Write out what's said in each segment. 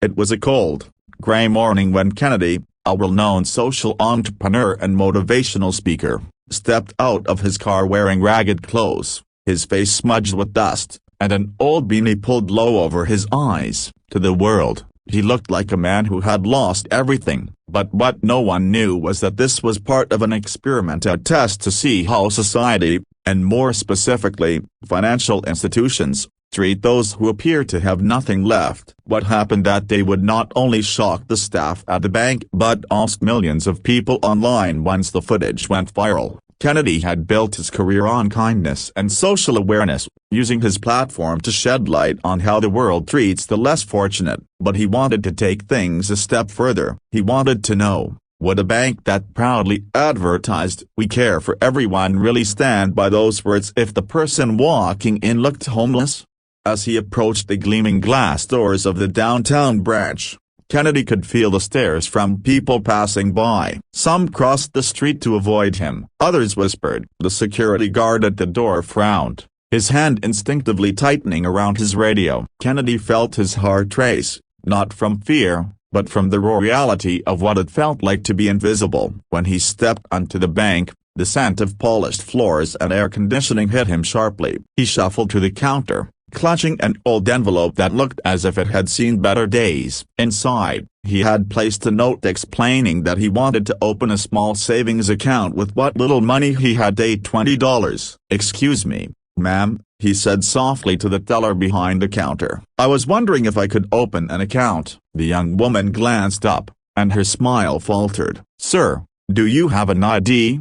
It was a cold, gray morning when Kennedy, a well-known social entrepreneur and motivational speaker, stepped out of his car wearing ragged clothes, his face smudged with dust, and an old beanie pulled low over his eyes. To the world, he looked like a man who had lost everything, but what no one knew was that this was part of an experiment, a test to see how society, and more specifically, financial institutions, treat those who appear to have nothing left. What happened that day would not only shock the staff at the bank but also millions of people online once the footage went viral. Kennedy had built his career on kindness and social awareness, using his platform to shed light on how the world treats the less fortunate, but he wanted to take things a step further. He wanted to know, would a bank that proudly advertised "We care for everyone" really stand by those words if the person walking in looked homeless? As he approached the gleaming glass doors of the downtown branch, Kennedy could feel the stares from people passing by. Some crossed the street to avoid him. Others whispered. The security guard at the door frowned, his hand instinctively tightening around his radio. Kennedy felt his heart race, not from fear, but from the raw reality of what it felt like to be invisible. When he stepped onto the bank, the scent of polished floors and air conditioning hit him sharply. He shuffled to the counter, clutching an old envelope that looked as if it had seen better days. Inside, he had placed a note explaining that he wanted to open a small savings account with what little money he had, $20. "Excuse me, ma'am," he said softly to the teller behind the counter. "I was wondering if I could open an account." The young woman glanced up, and her smile faltered. "Sir, do you have an ID?"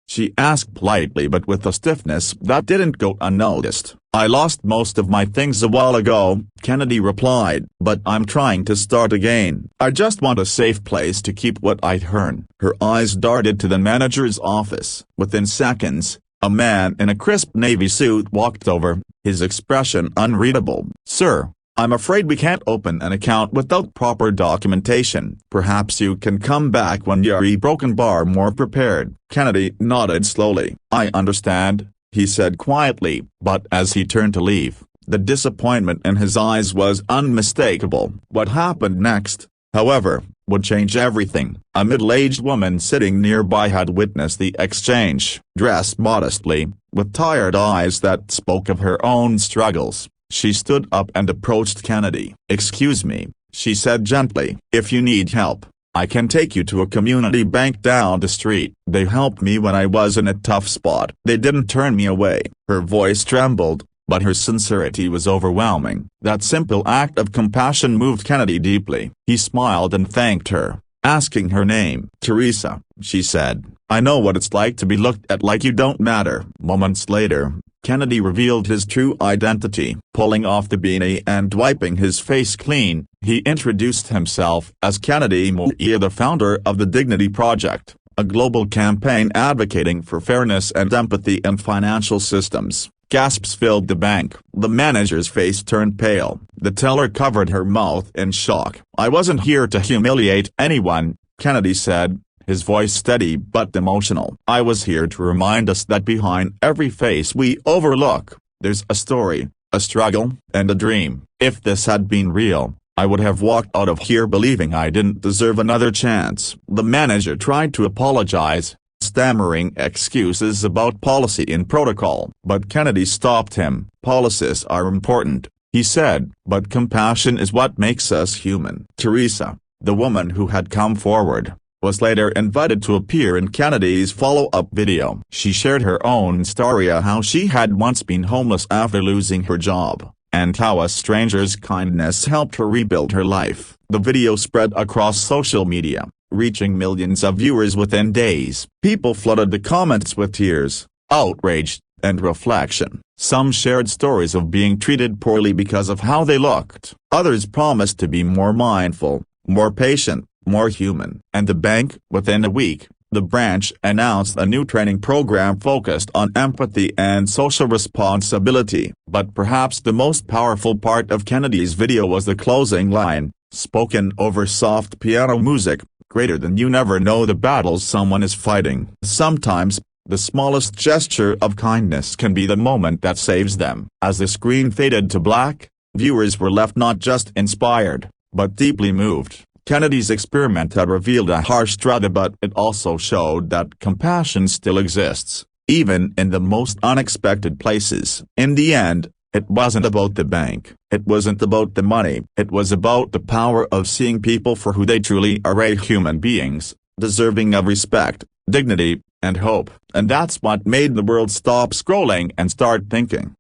she asked politely but with a stiffness that didn't go unnoticed. "I lost most of my things a while ago," Kennedy replied, "but I'm trying to start again. I just want a safe place to keep what I'd earn." Her eyes darted to the manager's office. Within seconds, a man in a crisp navy suit walked over, his expression unreadable. "Sir, I'm afraid we can't open an account without proper documentation. Perhaps you can come back when you're broken bar more prepared." Kennedy nodded slowly. "I understand," he said quietly, but as he turned to leave, the disappointment in his eyes was unmistakable. What happened next, however, would change everything. A middle-aged woman sitting nearby had witnessed the exchange. Dressed modestly, with tired eyes that spoke of her own struggles, she stood up and approached Kennedy. "Excuse me," she said gently. "If you need help, I can take you to a community bank down the street. They helped me when I was in a tough spot. They didn't turn me away." Her voice trembled, but her sincerity was overwhelming. That simple act of compassion moved Kennedy deeply. He smiled and thanked her, asking her name. "Teresa," she said, "I know what it's like to be looked at like you don't matter." Moments later, Kennedy revealed his true identity. Pulling off the beanie and wiping his face clean, he introduced himself as Kennedy Moore, the founder of the Dignity Project, a global campaign advocating for fairness and empathy in financial systems. Gasps filled the bank. The manager's face turned pale. The teller covered her mouth in shock. "I wasn't here to humiliate anyone," Kennedy said, his voice steady but emotional. "I was here to remind us that behind every face we overlook, there's a story, a struggle, and a dream. If this had been real, I would have walked out of here believing I didn't deserve another chance." The manager tried to apologize, stammering excuses about policy and protocol. But Kennedy stopped him. "Policies are important," he said, "but compassion is what makes us human." Teresa, the woman who had come forward, was later invited to appear in Kennedy's follow-up video. She shared her own story of how she had once been homeless after losing her job, and how a stranger's kindness helped her rebuild her life. The video spread across social media, reaching millions of viewers within days. People flooded the comments with tears, outrage, and reflection. Some shared stories of being treated poorly because of how they looked. Others promised to be more mindful, more patient, more human. And the bank, within a week, the branch announced a new training program focused on empathy and social responsibility. But perhaps the most powerful part of Kennedy's video was the closing line, spoken over soft piano music, "Greater than you never know the battles someone is fighting." Sometimes, the smallest gesture of kindness can be the moment that saves them. As the screen faded to black, viewers were left not just inspired, But deeply moved, Kennedy's experiment had revealed a harsh truth, but it also showed that compassion still exists, even in the most unexpected places. In the end, it wasn't about the bank. It wasn't about the money. It was about the power of seeing people for who they truly are, human beings, deserving of respect, dignity, and hope. And that's what made the world stop scrolling and start thinking.